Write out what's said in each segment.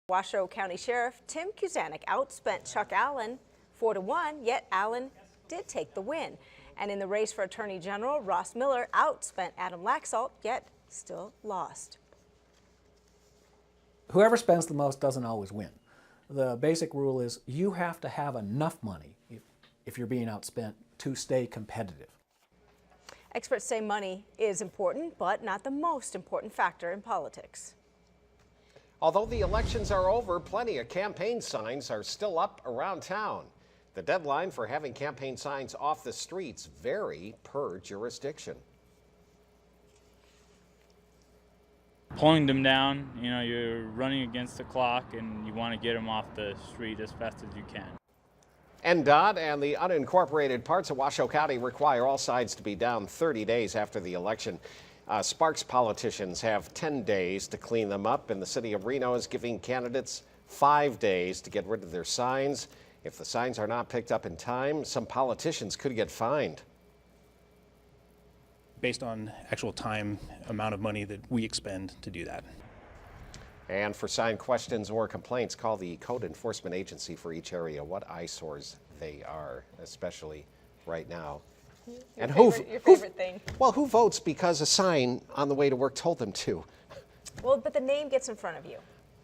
Washoe County Sheriff Tim Kuzanik outspent Chuck Allen 4-1, yet Allen did take the win. And in the race for Attorney General, Ross Miller outspent Adam Laxalt, yet still lost. Whoever spends the most doesn't always win. The basic rule is you have to have enough money if you're being outspent to stay competitive. Experts say money is important, but not the most important factor in politics. Although the elections are over, plenty of campaign signs are still up around town. The deadline for having campaign signs off the streets vary per jurisdiction. Pulling them down, you're running against the clock and you want to get them off the street as fast as you can. NDOT and the unincorporated parts of Washoe County require all signs to be down 30 days after the election. Sparks politicians have 10 days to clean them up, and the city of Reno is giving candidates 5 days to get rid of their signs. If the signs are not picked up in time, some politicians could get fined. Based on actual time, amount of money that we expend to do that. And for sign questions or complaints, call the code enforcement agency for each area. What eyesores they are, especially right now. Your favorite thing. Well, who votes because a sign on the way to work told them to? Well, but the name gets in front of you.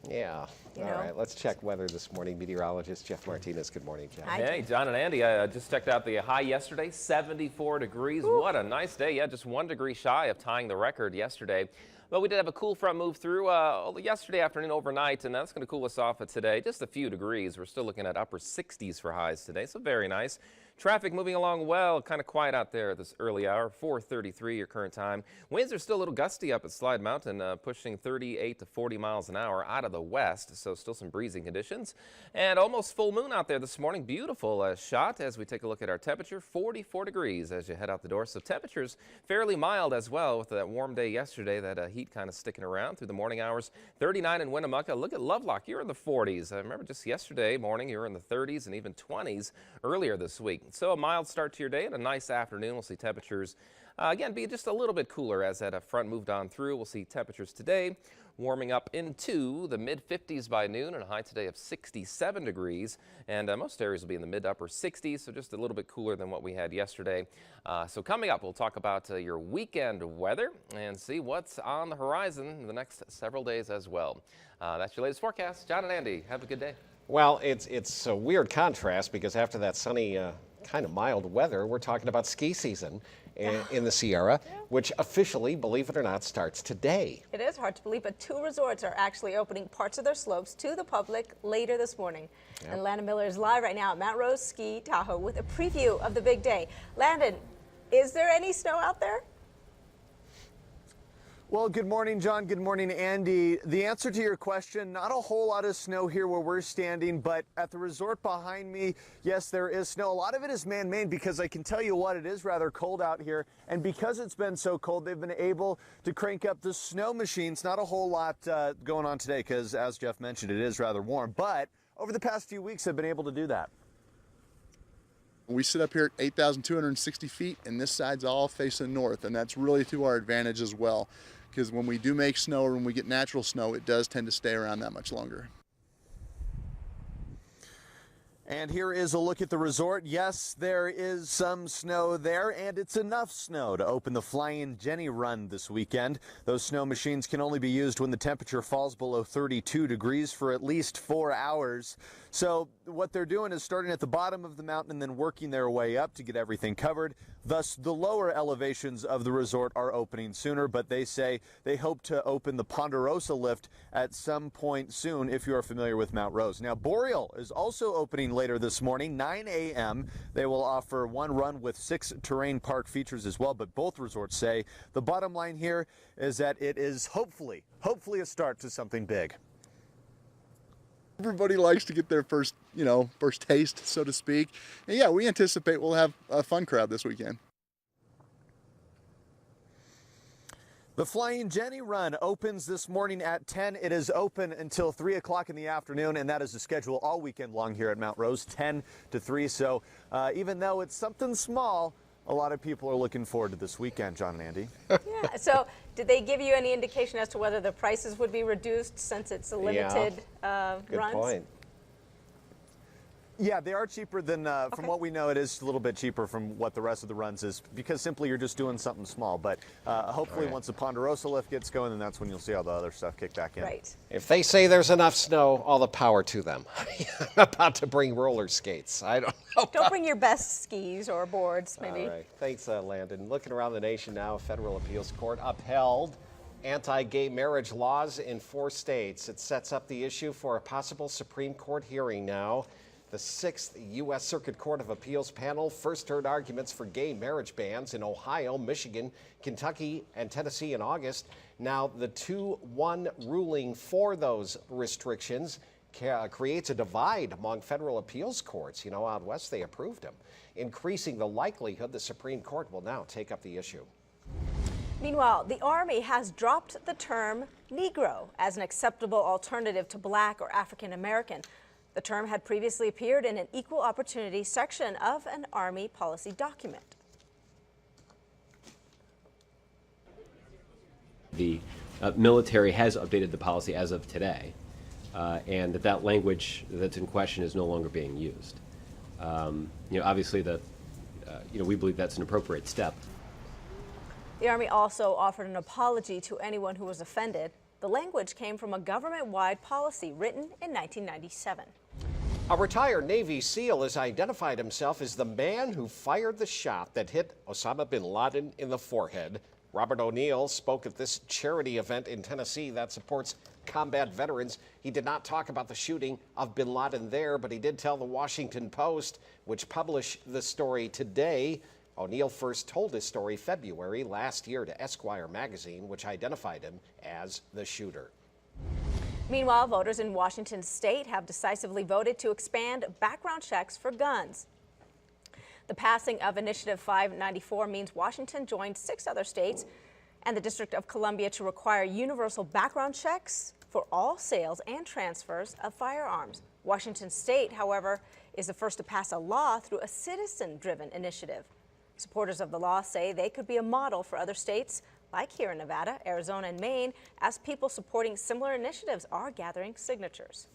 Yeah. All right, let's check weather this morning. Meteorologist Jeff Martinez. Good morning, Jeff. Hi, Hey, John and Andy, I just checked out the high yesterday, 74 degrees. Ooh. What a nice day. Yeah, just 1 degree shy of tying the record yesterday. But we did have a cool front move through yesterday afternoon overnight, and that's going to cool us off today. Just a few degrees. We're still looking at upper 60s for highs today, so very nice. Traffic moving along well, kind of quiet out there at this early hour, 4:33 your current time. Winds are still a little gusty up at Slide Mountain, pushing 38 to 40 miles an hour out of the west, so still some breezy conditions. And almost full moon out there this morning. Beautiful shot as we take a look at our temperature, 44 degrees as you head out the door. So temperatures fairly mild as well with that warm day yesterday, that heat kind of sticking around through the morning hours. 39 in Winnemucca. Look at Lovelock, you're in the 40s. I remember just yesterday morning you were in the 30s and even 20s earlier this week. So a mild start to your day and a nice afternoon. We'll see temperatures again be just a little bit cooler as that front moved on through. We'll see temperatures today warming up into the mid 50s by noon and a high today of 67 degrees. And most areas will be in the mid to upper 60s, so just a little bit cooler than what we had yesterday. So coming up, we'll talk about your weekend weather and see what's on the horizon in the next several days as well. That's your latest forecast. John and Andy, have a good day. Well, it's a weird contrast because after that sunny, kind of mild weather, we're talking about ski season in the Sierra, which officially, believe it or not, starts today. It is hard to believe, but 2 resorts are actually opening parts of their slopes to the public later this morning. Yep. And Landon Miller is live right now at Mount Rose Ski Tahoe with a preview of the big day. Landon, is there any snow out there? Well, good morning, John. Good morning, Andy. The answer to your question, not a whole lot of snow here where we're standing, but at the resort behind me, yes, there is snow. A lot of it is man-made because I can tell you what, it is rather cold out here. And because it's been so cold, they've been able to crank up the snow machines. Not a whole lot going on today because, as Jeff mentioned, it is rather warm. But over the past few weeks, they've been able to do that. We sit up here at 8,260 feet, and this side's all facing north, and that's really to our advantage as well. Because when we do make snow or when we get natural snow, it does tend to stay around that much longer. And here is a look at the resort. Yes, there is some snow there, and it's enough snow to open the Flying Jenny Run this weekend. Those snow machines can only be used when the temperature falls below 32 degrees for at least 4 hours. So what they're doing is starting at the bottom of the mountain and then working their way up to get everything covered. Thus, the lower elevations of the resort are opening sooner, but they say they hope to open the Ponderosa lift at some point soon if you are familiar with Mount Rose. Now, Boreal is also opening later this morning, 9 a.m. They will offer one run with 6 terrain park features as well, but both resorts say the bottom line here is that it is hopefully a start to something big. Everybody likes to get their first taste, so to speak. And yeah, we anticipate we'll have a fun crowd this weekend. The Flying Jenny Run opens this morning at 10. It is open until 3 o'clock in the afternoon, and that is the schedule all weekend long here at Mount Rose, 10 to 3. So even though it's something small, A lot of people are looking forward to this weekend, John and Andy. Yeah. So, did they give you any indication as to whether the prices would be reduced since it's a limited Good runs? point. Yeah, they are cheaper than, from what we know, it is a little bit cheaper from what the rest of the runs is, because simply you're just doing something small. But hopefully once the Ponderosa lift gets going, then that's when you'll see all the other stuff kick back in. Right. If they say there's enough snow, all the power to them. I'm about to bring roller skates. I don't know. Don't bring your best skis or boards, maybe. All right. Thanks, Landon. Looking around the nation now, a federal appeals court upheld anti-gay marriage laws in 4 states. It sets up the issue for a possible Supreme Court hearing now. The 6th U.S. Circuit Court of Appeals panel first heard arguments for gay marriage bans in Ohio, Michigan, Kentucky, and Tennessee in August. Now, the 2-1 ruling for those restrictions creates a divide among federal appeals courts. You know, out west, they approved them, increasing the likelihood the Supreme Court will now take up the issue. Meanwhile, the Army has dropped the term Negro as an acceptable alternative to Black or African American. The term had previously appeared in an equal opportunity section of an Army policy document. The military has updated the policy as of today, and that language that's in question is no longer being used. Obviously, we believe that's an appropriate step. The Army also offered an apology to anyone who was offended. The language came from a government-wide policy written in 1997. A retired Navy SEAL has identified himself as the man who fired the shot that hit Osama bin Laden in the forehead. Robert O'Neill spoke at this charity event in Tennessee that supports combat veterans. He did not talk about the shooting of bin Laden there, but he did tell the Washington Post, which published the story today. O'Neill first told his story February last year to Esquire magazine, which identified him as the shooter. Meanwhile, voters in Washington state have decisively voted to expand background checks for guns. The passing of Initiative 594 means Washington joined 6 other states and the District of Columbia to require universal background checks for all sales and transfers of firearms. Washington state, however, is the first to pass a law through a citizen-driven initiative. Supporters of the law say they could be a model for other states like here in Nevada, Arizona, and Maine, as people supporting similar initiatives are gathering signatures.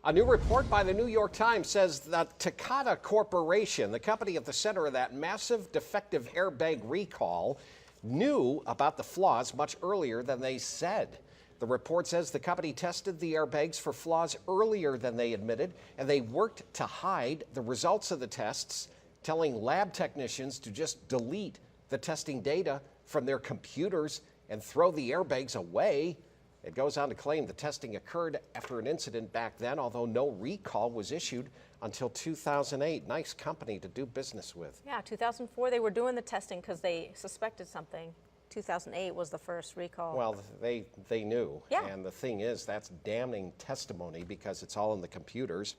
A new report by the New York Times says that Takata Corporation, the company at the center of that massive defective airbag recall, knew about the flaws much earlier than they said. The report says the company tested the airbags for flaws earlier than they admitted, and they worked to hide the results of the tests, telling lab technicians to just delete the testing data from their computers and throw the airbags away. It goes on to claim the testing occurred after an incident back then, although no recall was issued until 2008. Nice company to do business with. Yeah, 2004 they were doing the testing because they suspected something. 2008 was the first recall. Well, they knew. Yeah. And the thing is, that's damning testimony because it's all in the computers.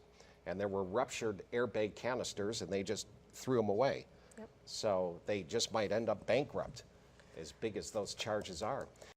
And there were ruptured airbag canisters and they just threw them away. Yep. So they just might end up bankrupt, as big as those charges are.